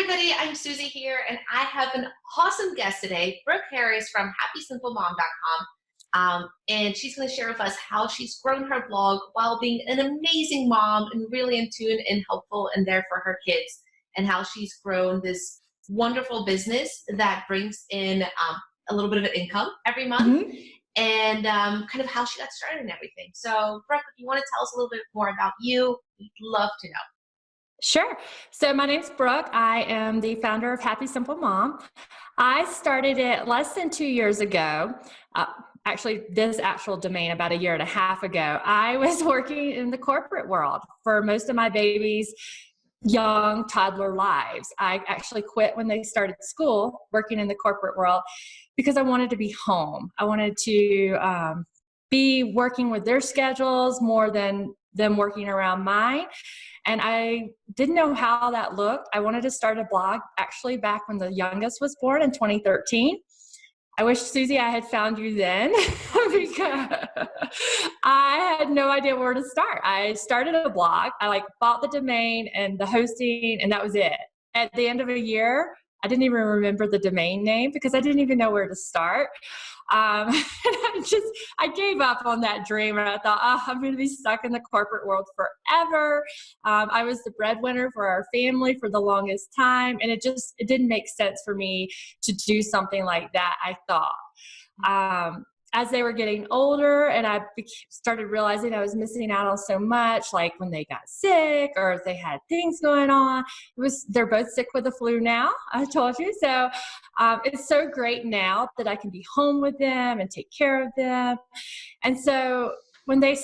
everybody, I'm Susie here, and I have an awesome guest today, Brooke Harris from HappySimpleMom.com. And she's going to share with us how she's grown her blog while being an amazing mom and really in tune and helpful and there for her kids, and how she's grown this wonderful business that brings in a little bit of an income every month, and kind of how she got started and everything. So, Brooke, if you want to tell us a little bit more about you, we'd love to know. Sure. So my name's Brooke. I am the founder of Happy Simple Mom. I started it less than 2 years ago. Actually, this actual domain about a year and a half ago. I was working in the corporate world for most of my babies' young toddler lives. I actually quit when they started school, working in the corporate world, because I wanted to be home. I wanted to be working with their schedules more than them working around mine. And I didn't know how that looked. I wanted to start a blog actually back when the youngest was born in 2013. I wish, Susie, I had found you then because I had no idea where to start. I started a blog. I bought the domain and the hosting, and that was it. At the end of a year, I didn't even remember the domain name because I didn't even know where to start. And I gave up on that dream, and I thought, I'm going to be stuck in the corporate world forever. I was the breadwinner for our family for the longest time, and it didn't make sense for me to do something like that, I thought. As they were getting older and I started realizing I was missing out on so much, like when they got sick or if they had things going on, they're both sick with the flu now, I told you. So it's so great now that I can be home with them and take care of them. And so when they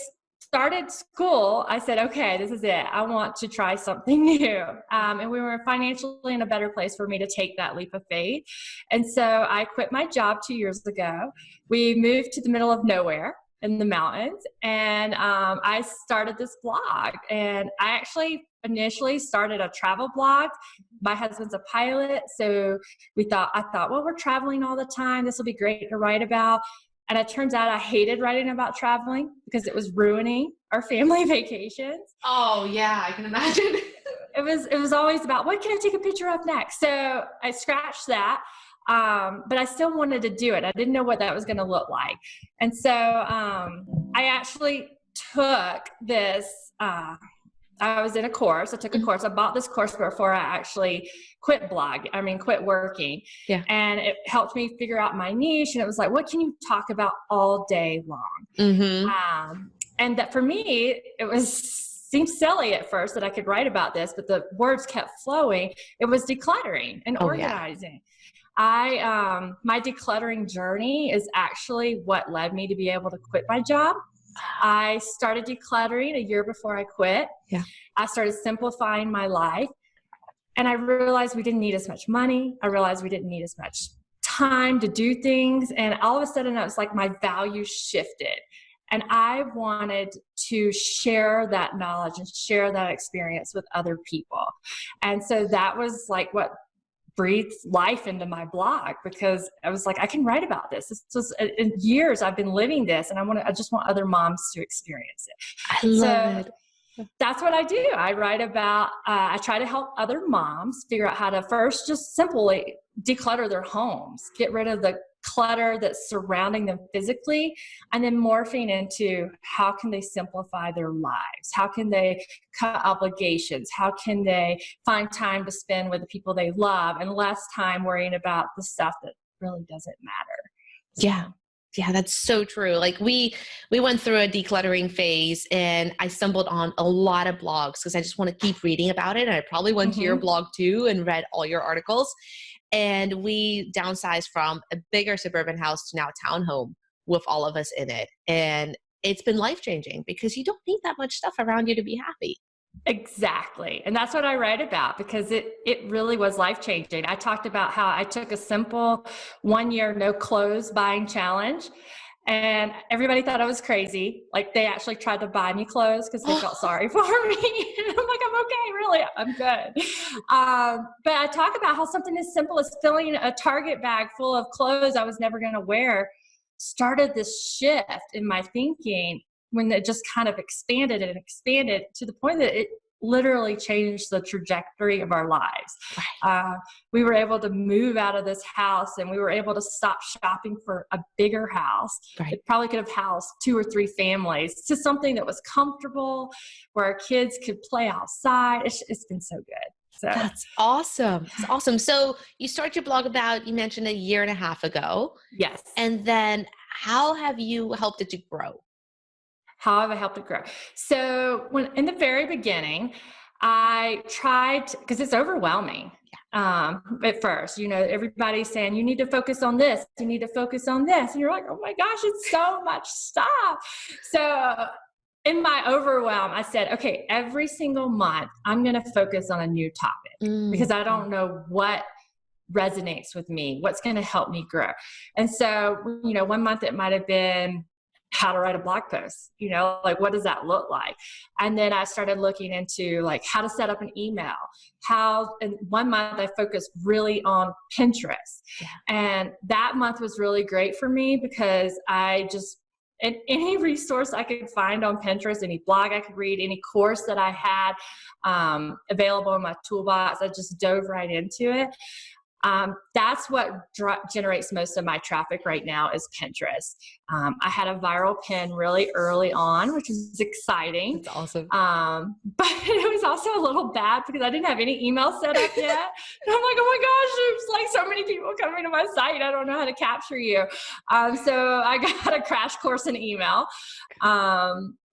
started school, I said, okay, this is it. I want to try something new. And we were financially in a better place for me to take that leap of faith. And so I quit my job 2 years ago. We moved to the middle of nowhere in the mountains, and I started this blog. And I actually initially started a travel blog. My husband's a pilot, so I thought, well, we're traveling all the time. This will be great to write about. And it turns out I hated writing about traveling because it was ruining our family vacations. Oh yeah, I can imagine. It was always about, what can I take a picture of next? So I scratched that, but I still wanted to do it. I didn't know what that was going to look like. And so I actually took this, I was in a course. I took a course. I bought this course before I actually quit working. Yeah. And it helped me figure out my niche. And it was like, what can you talk about all day long? And that for me, seemed silly at first that I could write about this, but the words kept flowing. It was decluttering and organizing. My decluttering journey is actually what led me to be able to quit my job. I started decluttering a year before I quit. Yeah. I started simplifying my life, and I realized we didn't need as much money. I realized we didn't need as much time to do things. And all of a sudden it was like my values shifted, and I wanted to share that knowledge and share that experience with other people. And so that was like what breathed life into my blog, because I was like, I can write about this. This was in years I've been living this, and I just want other moms to experience it. I love it. That's what I do. I write about, I try to help other moms figure out how to first just simply declutter their homes, get rid of the clutter that's surrounding them physically, and then morphing into how can they simplify their lives? How can they cut obligations? How can they find time to spend with the people they love and less time worrying about the stuff that really doesn't matter? Yeah. Yeah, that's so true. Like we went through a decluttering phase, and I stumbled on a lot of blogs because I just want to keep reading about it. And I probably went to your blog too and read all your articles. And we downsized from a bigger suburban house to now a townhome with all of us in it. And it's been life-changing because you don't need that much stuff around you to be happy. Exactly. And that's what I write about, because it really was life-changing. I talked about how I took a simple 1 year no clothes buying challenge, and everybody thought I was crazy. Like, they actually tried to buy me clothes because they felt sorry for me. And I'm like, I'm okay, really, I'm good. But I talk about how something as simple as filling a Target bag full of clothes I was never going to wear started this shift in my thinking, when it just kind of expanded and expanded to the point that literally changed the trajectory of our lives. Right. We were able to move out of this house, and we were able to stop shopping for a bigger house. Right. It probably could have housed 2 or 3 families, to something that was comfortable, where our kids could play outside. It's been so good. So That's awesome. It's awesome. So you started your blog you mentioned a year and a half ago. yes. And then how have you helped it to grow? How have I helped it grow? So when in the very beginning, I tried, because it's overwhelming. At first, everybody's saying you need to focus on this, you need to focus on this, and you're like, oh my gosh, it's so much stuff. So in my overwhelm, I said, okay, every single month I'm going to focus on a new topic, because I don't know what resonates with me, what's going to help me grow. And so, one month it might have been how to write a blog post, like what does that look like? And then I started looking into like how to set up an email, and 1 month I focused really on Pinterest. Yeah. And that month was really great for me, because and any resource I could find on Pinterest, any blog I could read, any course that I had available in my toolbox, I just dove right into it. That's what generates most of my traffic right now is Pinterest. I had a viral pin really early on, which was exciting. That's awesome. But it was also a little bad because I didn't have any email set up yet. And I'm like, oh my gosh, there's like so many people coming to my site. I don't know how to capture you. So I got a crash course in email.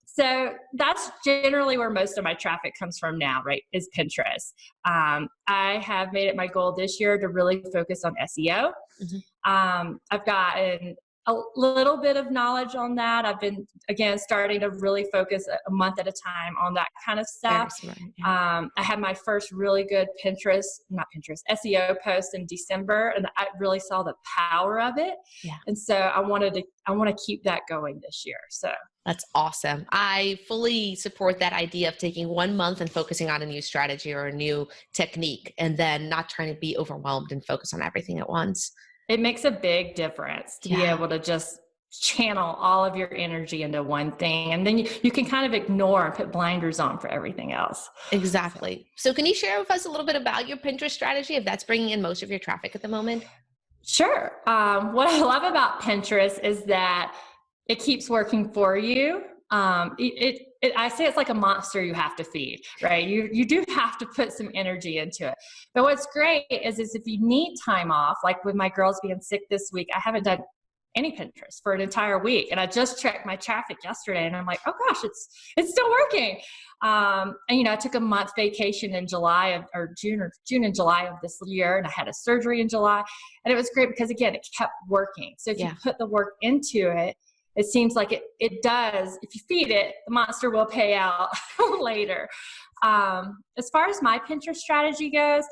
So that's generally where most of my traffic comes from now, right, is Pinterest. I have made it my goal this year to really focus on SEO. Mm-hmm. I've gotten a little bit of knowledge on that. I've been, again, starting to really focus a month at a time on that kind of stuff. Very smart, yeah. I had my first really good SEO post in December, and I really saw the power of it. Yeah. And so I want to keep that going this year. So that's awesome. I fully support that idea of taking 1 month and focusing on a new strategy or a new technique, and then not trying to be overwhelmed and focus on everything at once. It makes a big difference to be able to just channel all of your energy into one thing. And then you can kind of ignore and put blinders on for everything else. Exactly. So can you share with us a little bit about your Pinterest strategy, if that's bringing in most of your traffic at the moment? Sure. What I love about Pinterest is that it keeps working for you. I say it's like a monster you have to feed, right? You do have to put some energy into it. But what's great is if you need time off, like with my girls being sick this week, I haven't done any Pinterest for an entire week. And I just checked my traffic yesterday, and I'm like, oh gosh, it's still working. And I took a month vacation in June and July of this year, and I had a surgery in July, and it was great because, again, it kept working. So if you put the work into it, it seems like it does. If you feed it, the monster will pay out later. As far as my Pinterest strategy goes,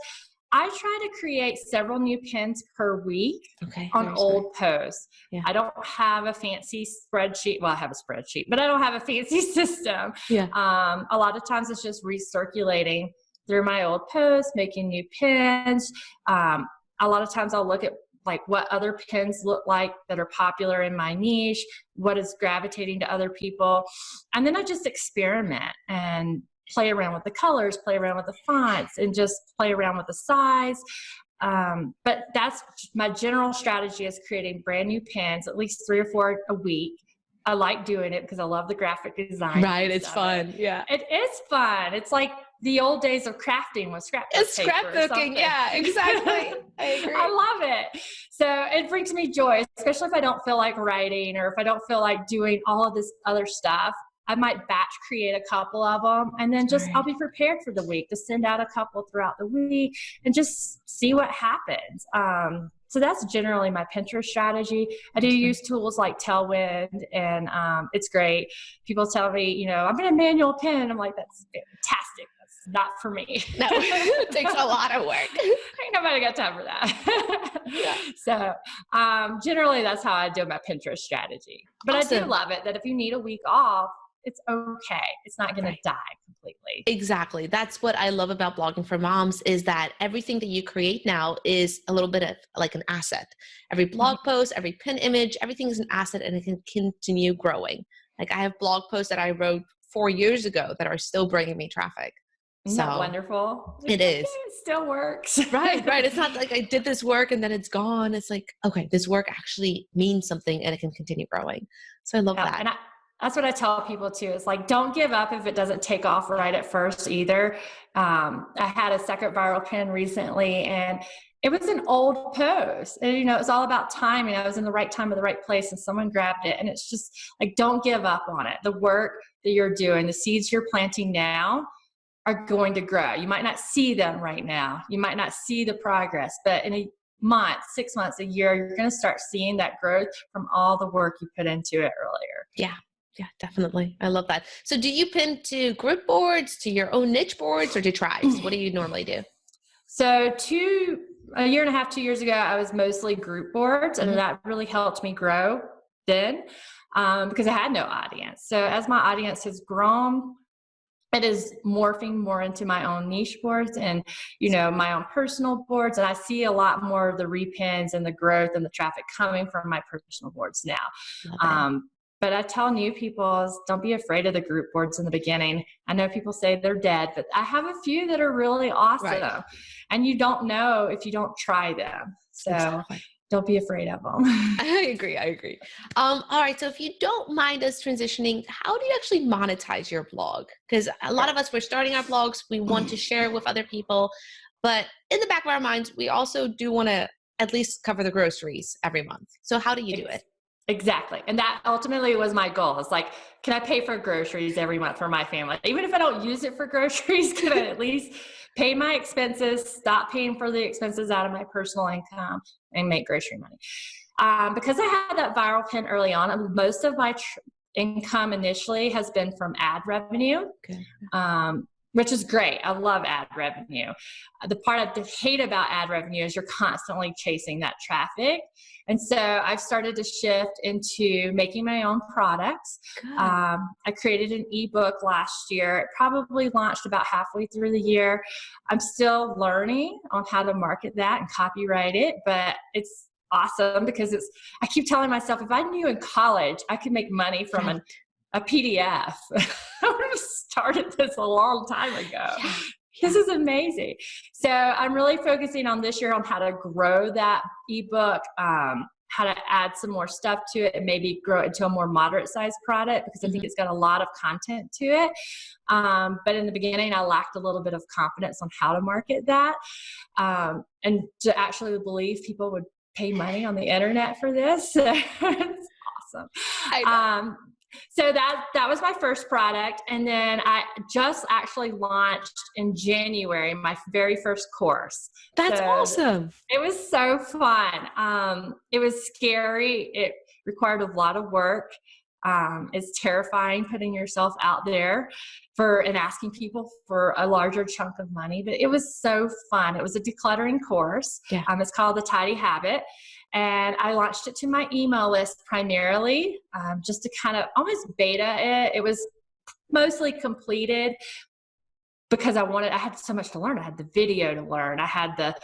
I try to create several new pins per week on old posts. Yeah. I don't have a fancy spreadsheet. Well, I have a spreadsheet, but I don't have a fancy system. Yeah. A lot of times it's just recirculating through my old posts, making new pins. A lot of times I'll look at like what other pins look like that are popular in my niche, what is gravitating to other people. And then I just experiment and play around with the colors, play around with the fonts, and just play around with the size. But that's my general strategy, is creating brand new pins, at least 3 or 4 a week. I like doing it because I love the graphic design. Right. It's fun. Yeah. It is fun. It's like the old days of crafting with scrapbook it's scrapbooking. Yeah, exactly. I agree. I love it. So it brings me joy, especially if I don't feel like writing, or if I don't feel like doing all of this other stuff. I might batch create a couple of them, and then I'll be prepared for the week to send out a couple throughout the week and just see what happens. So that's generally my Pinterest strategy. I do use tools like Tailwind, and it's great. People tell me, I'm going to manual pin. I'm like, that's fantastic. That's not for me. No, it takes a lot of work. Ain't nobody got time for that. Yeah. So generally that's how I do my Pinterest strategy. But awesome. I do love it that if you need a week off, it's okay. It's not going to die completely. Exactly. That's what I love about blogging for moms, is that everything that you create now is a little bit of like an asset. Every blog post, every pin image, everything is an asset, and it can continue growing. Like I have blog posts that I wrote 4 years ago that are still bringing me traffic. Isn't that So wonderful? Like, it okay, is. it still works. Right, right. It's not like I did this work and then it's gone. It's like, okay, this work actually means something and it can continue growing. So I love Yeah, that. and that's what I tell people too. It's like, don't give up if it doesn't take off right at first either. I had a second viral pin recently, and it was an old post. And, it's all about timing. I was in the right time at the right place, and someone grabbed it. And it's just like, don't give up on it. The work that you're doing, the seeds you're planting now are going to grow. You might not see them right now. You might not see the progress, but in a month, 6 months, a year, you're going to start seeing that growth from all the work you put into it earlier. Yeah. Yeah, definitely. I love that. So do you pin to group boards, to your own niche boards, or to tribes? What do you normally do? So a year and a half, 2 years ago, I was mostly group boards, and that really helped me grow then because I had no audience. So as my audience has grown, it is morphing more into my own niche boards and, my own personal boards. And I see a lot more of the repins and the growth and the traffic coming from my personal boards now. But I tell new people, don't be afraid of the group boards in the beginning. I know people say they're dead, but I have a few that are really awesome. Right. And you don't know if you don't try them. So exactly. Don't be afraid of them. I agree. All right. So if you don't mind us transitioning, how do you actually monetize your blog? Because a lot of us, we're starting our blogs. We want to share with other people. But in the back of our minds, we also do want to at least cover the groceries every month. So how do you do it? Exactly. And that ultimately was my goal. It's like, can I pay for groceries every month for my family? Even if I don't use it for groceries, can I at least pay my expenses, stop paying for the expenses out of my personal income, and make grocery money? Because I had that viral pin early on, most of my income initially has been from ad revenue. Okay. Which is great. I love ad revenue. The part I hate about ad revenue is you're constantly chasing that traffic. And so I've started to shift into making my own products. I created an ebook last year. It probably launched about halfway through the year. I'm still learning on how to market that and copyright it, but it's awesome because I keep telling myself, if I knew in college I could make money from a PDF, I would have started this a long time ago. Yeah. This is amazing. So I'm really focusing on this year on how to grow that ebook, how to add some more stuff to it and maybe grow it into a more moderate sized product because I think it's got a lot of content to it. But in the beginning, I lacked a little bit of confidence on how to market that. And to actually believe people would pay money on the internet for this. It's awesome. So that was my first product. And then I just actually launched in January, my very first course. That's awesome. It was so fun. It was scary. It required a lot of work. It's terrifying putting yourself out there and asking people for a larger chunk of money, but it was so fun. It was a decluttering course. Yeah. It's called The Tidy Habit. And I launched it to my email list primarily, just to kind of almost beta it. It was mostly completed because I had so much to learn. I had the video to learn. I had the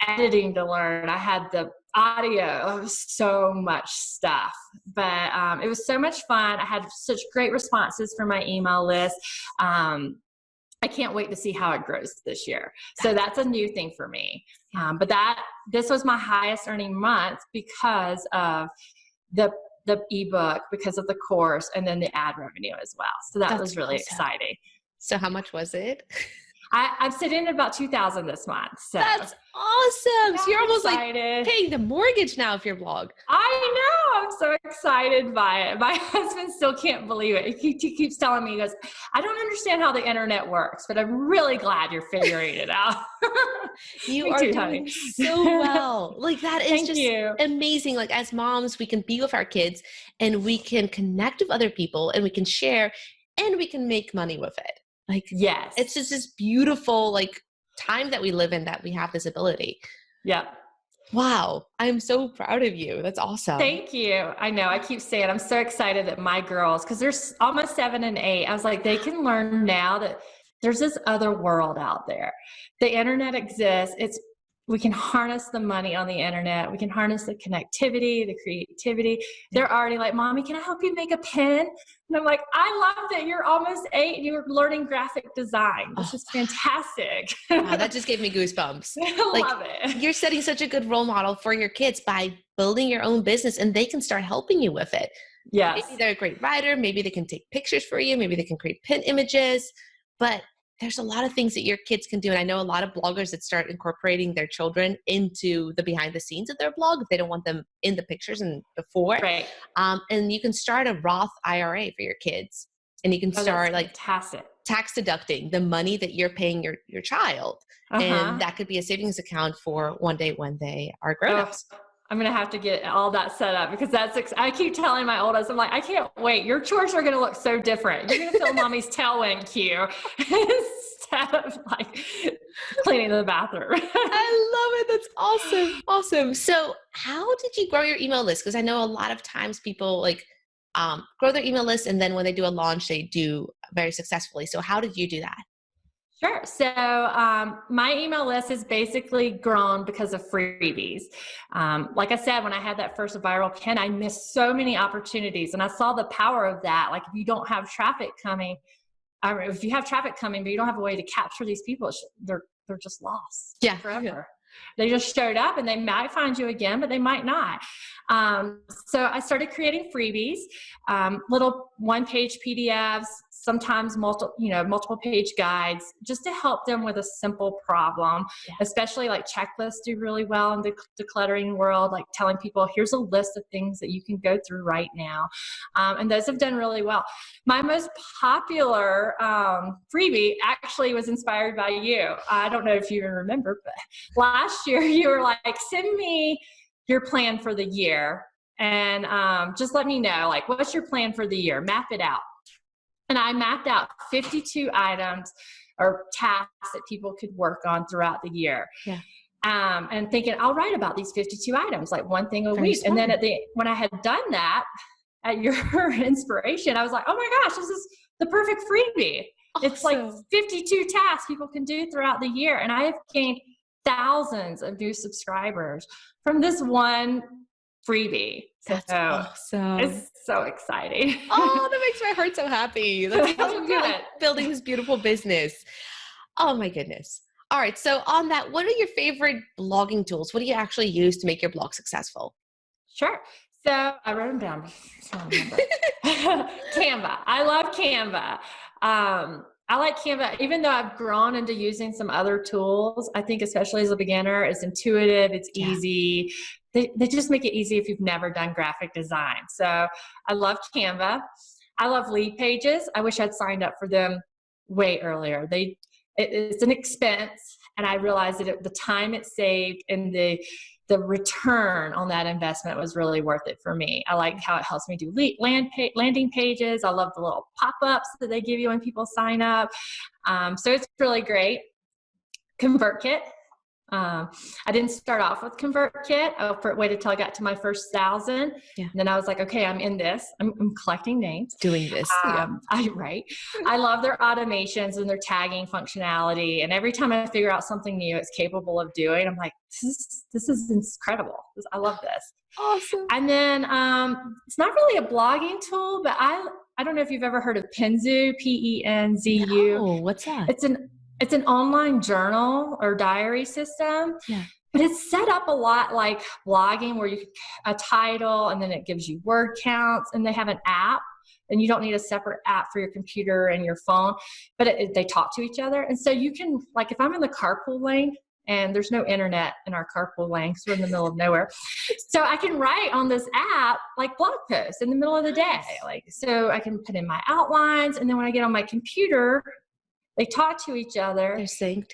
editing to learn. I had the audio. It was so much stuff, but it was so much fun. I had such great responses from my email list. I can't wait to see how it grows this year. So that's a new thing for me. But this was my highest earning month because of the ebook, because of the course, and then the ad revenue as well. So that was really exciting. So how much was it? I'm sitting at about $2,000 this month. So that's awesome. So you're almost excited. Like paying the mortgage now of your blog. I know. I'm so excited by it. My husband still can't believe it. He keeps telling me, he goes, I don't understand how the internet works, but I'm really glad you're figuring it out. You are doing so well. Like that is just amazing. Like as moms, we can be with our kids and we can connect with other people and we can share and we can make money with it. Like, yes, it's just this beautiful, like time that we live in that we have this ability. Yeah. Wow. I'm so proud of you. That's awesome. Thank you. I know. I keep saying, I'm so excited that my girls, cause they're almost 7 and 8. I was like, they can learn now that there's this other world out there. The internet exists. we can harness the money on the internet. We can harness the connectivity, the creativity. They're already like, Mommy, can I help you make a pen? And I'm like, I love that you're almost 8 and you're learning graphic design. This Oh, is fantastic. wow, that just gave me goosebumps. I Like, love it. you're setting such a good role model for your kids by building your own business, and they can start helping you with it. Maybe Yes. they're a great writer. Maybe they can take pictures for you. Maybe they can create pin images. But there's a lot of things that your kids can do. And I know a lot of bloggers that start incorporating their children into the behind the scenes of their blog if they don't want them in the pictures and before. Right. And you can start a Roth IRA for your kids. And you can Oh, start that's like fantastic. tax deducting the money that you're paying your child. And that could be a savings account for one day when they are grown-ups. Oh, I'm going to have to get all that set up because I keep telling my oldest, I'm like, I can't wait. Your chores are going to look so different. You're going to feel Mommy's tailwind cue instead of like cleaning the bathroom. I love it. That's awesome. Awesome. So how did you grow your email list? Because I know a lot of times people like grow their email list, and then when they do a launch, they do very successfully. So how did you do that? Sure. So my email list has basically grown because of freebies. Like I said, when I had that first viral pin, I missed so many opportunities, and I saw the power of that. Like if you don't have traffic coming, or if you have traffic coming, but you don't have a way to capture these people, they're just lost forever. Yeah. They just showed up, and they might find you again, but they might not. So I started creating freebies, little one-page PDFs, sometimes multiple page guides, just to help them with a simple problem. Especially like checklists do really well in the decluttering world, like telling people, here's a list of things that you can go through right now. And those have done really well. My most popular freebie actually was inspired by you. I don't know if you even remember, but last year you were like, send me your plan for the year, and just let me know, like, what's your plan for the year? Map it out. And I mapped out 52 items or tasks that people could work on throughout the year. Yeah. And thinking, I'll write about these 52 items, like one thing a Very week. smart. And then when I had done that, at your inspiration, I was like, oh my gosh, this is the perfect freebie. Awesome. It's like 52 tasks people can do throughout the year. And I have gained thousands of new subscribers from this one freebie. That's awesome. It's so exciting. Oh, that makes my heart so happy. That's awesome. You're like building this beautiful business. Oh my goodness. All right. So on that, what are your favorite blogging tools? What do you actually use to make your blog successful? Sure. So I wrote them down. Canva. I love Canva. I like Canva, even though I've grown into using some other tools. I think especially as a beginner, it's intuitive, it's easy. They just make it easy if you've never done graphic design. So I love Canva. I love lead pages. I wish I'd signed up for them way earlier. It's an expense, and I realized that the time it saved and the return on that investment was really worth it for me. I like how it helps me do landing pages. I love the little pop-ups that they give you when people sign up. So it's really great. ConvertKit. I didn't start off with ConvertKit. I waited till I got to my first 1,000. Yeah. And then I was like, okay, I'm in this. I'm collecting names. Doing this. I love their automations and their tagging functionality. And every time I figure out something new it's capable of doing, I'm like, this is incredible. I love this. Awesome. And then it's not really a blogging tool, but I don't know if you've ever heard of Penzu, Penzu. No, what's that? It's an online journal or diary system, but it's set up a lot like blogging, where you could a title and then it gives you word counts, and they have an app, and you don't need a separate app for your computer and your phone, but they talk to each other. And so you can, like, if I'm in the carpool lane and there's no internet in our carpool lane because we're in the middle of nowhere, so I can write on this app like blog posts in the middle of the day, like, so I can put in my outlines, and then when I get on my computer, they talk to each other. They're synced.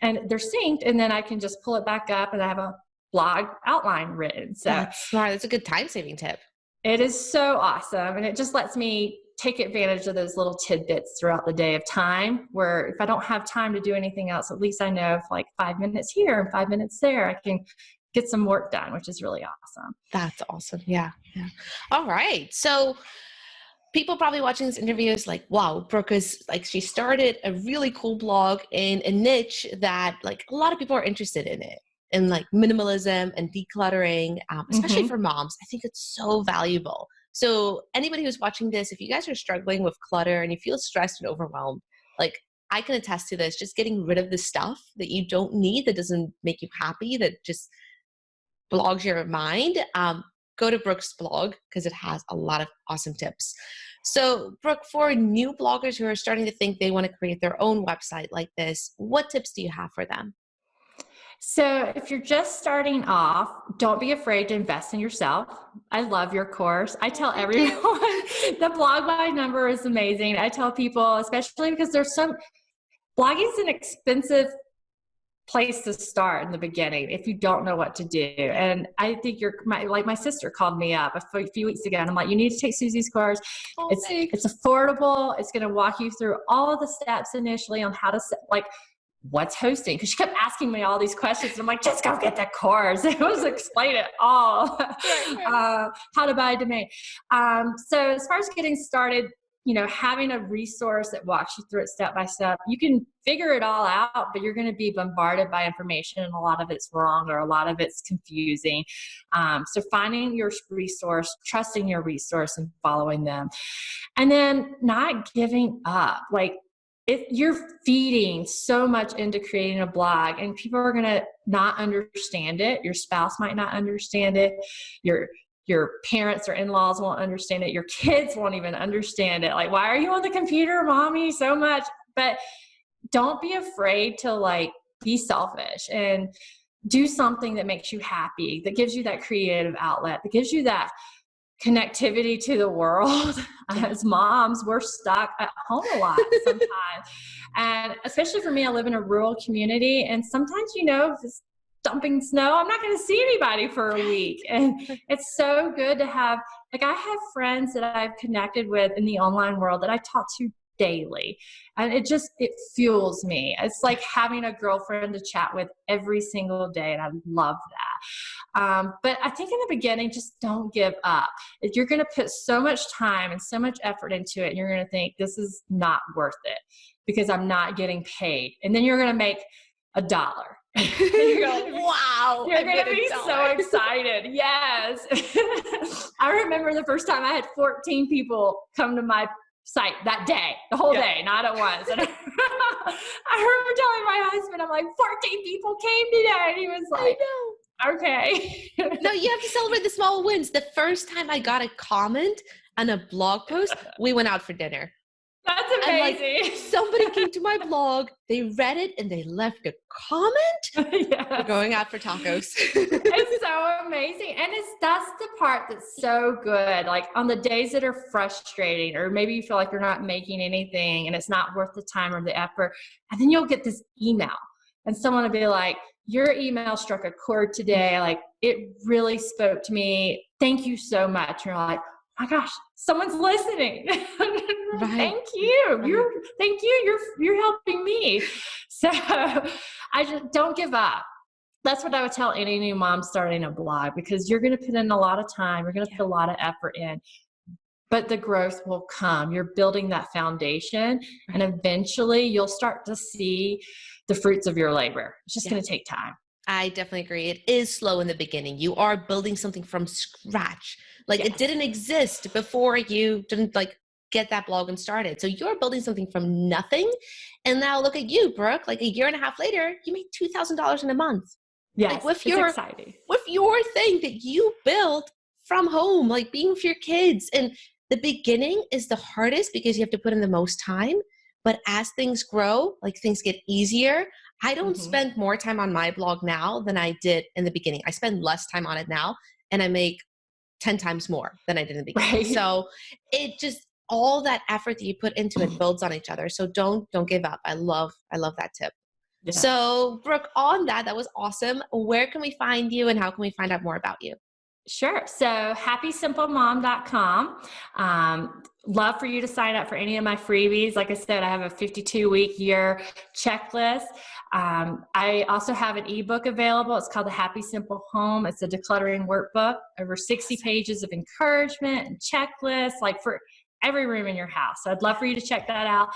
And then I can just pull it back up, and I have a blog outline written. So that's smart. That's a good time-saving tip. It is so awesome. And it just lets me take advantage of those little tidbits throughout the day of time, where if I don't have time to do anything else, at least I know if like 5 minutes here and 5 minutes there, I can get some work done, which is really awesome. That's awesome. Yeah. All right. So people probably watching this interview is like, wow, Brooke is like, she started a really cool blog in a niche that like a lot of people are interested in it. in like minimalism and decluttering, especially Mm-hmm. for moms. I think it's so valuable. So anybody who's watching this, if you guys are struggling with clutter and you feel stressed and overwhelmed, like I can attest to this, just getting rid of the stuff that you don't need, that doesn't make you happy, that just blogs your mind. Go to Brooke's blog because it has a lot of awesome tips. So Brooke, for new bloggers who are starting to think they want to create their own website like this, what tips do you have for them? So if you're just starting off, don't be afraid to invest in yourself. I love your course. I tell Thank you. everyone the blog by number is amazing. I tell people, especially because blogging is an expensive place to start in the beginning if you don't know what to do. And I think my sister called me up a few weeks ago and I'm like, you need to take Susie's course. Oh, It's affordable. It's going to walk you through all of the steps initially on how to what's hosting? Because she kept asking me all these questions. And I'm like, just go get that course. It was explain it all. right. How to buy a domain. So as far as getting started, having a resource that walks you through it step by step, you can figure it all out, but you're going to be bombarded by information and a lot of it's wrong or a lot of it's confusing. So finding your resource, trusting your resource and following them. And then not giving up. If you're feeding so much into creating a blog and people are going to not understand it, your spouse might not understand it, your parents or in-laws won't understand it, your kids won't even understand it. Like, why are you on the computer, mommy, so much? But don't be afraid to be selfish and do something that makes you happy, that gives you that creative outlet, that gives you that connectivity to the world. As moms, we're stuck at home a lot sometimes. And especially for me, I live in a rural community. And sometimes, if it's dumping snow, I'm not going to see anybody for a week. And it's so good to have, I have friends that I've connected with in the online world that I talk to daily. And it fuels me. It's like having a girlfriend to chat with every single day. And I love that. But I think in the beginning, just don't give up. If you're going to put so much time and so much effort into it, and you're going to think this is not worth it because I'm not getting paid. And then you're going to make $1. You go, wow. You're going to be so excited. Yes. I remember the first time I had 14 people come to my site that day, the whole day, not at once. And I remember telling my husband, I'm like, 14 people came today. And he was like, okay. No, you have to celebrate the small wins. The first time I got a comment on a blog post, we went out for dinner. That's amazing. Somebody came to my blog, they read it, and they left a comment. Yes. We're going out for tacos. It's so amazing. And that's the part that's so good. On the days that are frustrating, or maybe you feel like you're not making anything and it's not worth the time or the effort. And then you'll get this email and someone will be like, your email struck a chord today. It really spoke to me. Thank you so much. And you're like, oh my gosh, someone's listening. Right. Thank you. Thank you. You're helping me. So I just don't give up. That's what I would tell any new mom starting a blog, because you're going to put in a lot of time. You're going to put a lot of effort in, but the growth will come. You're building that foundation, and eventually you'll start to see the fruits of your labor. It's just going to take time. I definitely agree. It is slow in the beginning. You are building something from scratch. It didn't exist before you didn't get that blog and started. So you're building something from nothing. And now look at you, Brooke, a year and a half later, you make $2,000 in a month. Yes, it's exciting. With your thing that you built from home, being with your kids. And the beginning is the hardest because you have to put in the most time. But as things grow, things get easier. I don't spend more time on my blog now than I did in the beginning. I spend less time on it now, and I make 10 times more than I did in the beginning. Right. So it just, all that effort that you put into it builds on each other. So don't give up. I love that tip. Yeah. So Brooke, on that was awesome. Where can we find you and how can we find out more about you? Sure. So happysimplemom.com. Love for you to sign up for any of my freebies. Like I said, I have a 52-week year checklist. I also have an ebook available. It's called The Happy Simple Home. It's a decluttering workbook, over 60 pages of encouragement and checklists, for every room in your house. So I'd love for you to check that out.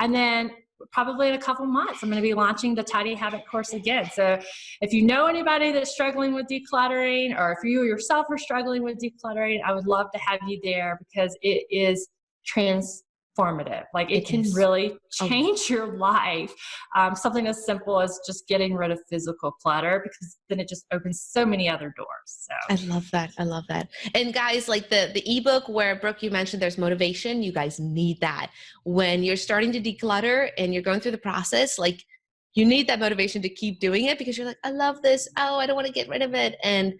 And then probably in a couple months, I'm going to be launching the Tidy Habit course again. So if you know anybody that's struggling with decluttering, or if you yourself are struggling with decluttering, I would love to have you there, because it is transformative. Like, it can really change your life. Something as simple as just getting rid of physical clutter, because then it just opens so many other doors. So I love that. I love that. And guys, like the ebook where Brooke, you mentioned there's motivation, you guys need that. When you're starting to declutter and you're going through the process, like, you need that motivation to keep doing it, because you're like, I love this. Oh, I don't want to get rid of it. And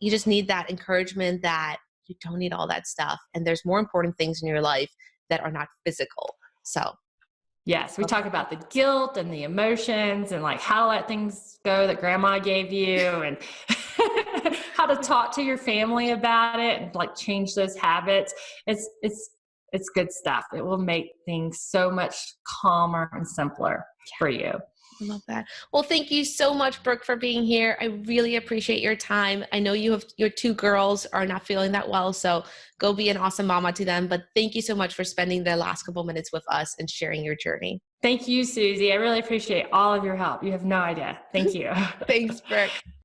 you just need that encouragement that you don't need all that stuff. And there's more important things in your life that are not physical. So yes, we talk about the guilt and the emotions, and like how to let things go that grandma gave you, and how to talk to your family about it, and like change those habits. It's good stuff. It will make things so much calmer and simpler for you. I love that. Well, thank you so much, Brooke, for being here. I really appreciate your time. I know your 2 girls are not feeling that well, so go be an awesome mama to them. But thank you so much for spending the last couple minutes with us and sharing your journey. Thank you, Susie. I really appreciate all of your help. You have no idea. Thank you. Thanks, Brooke.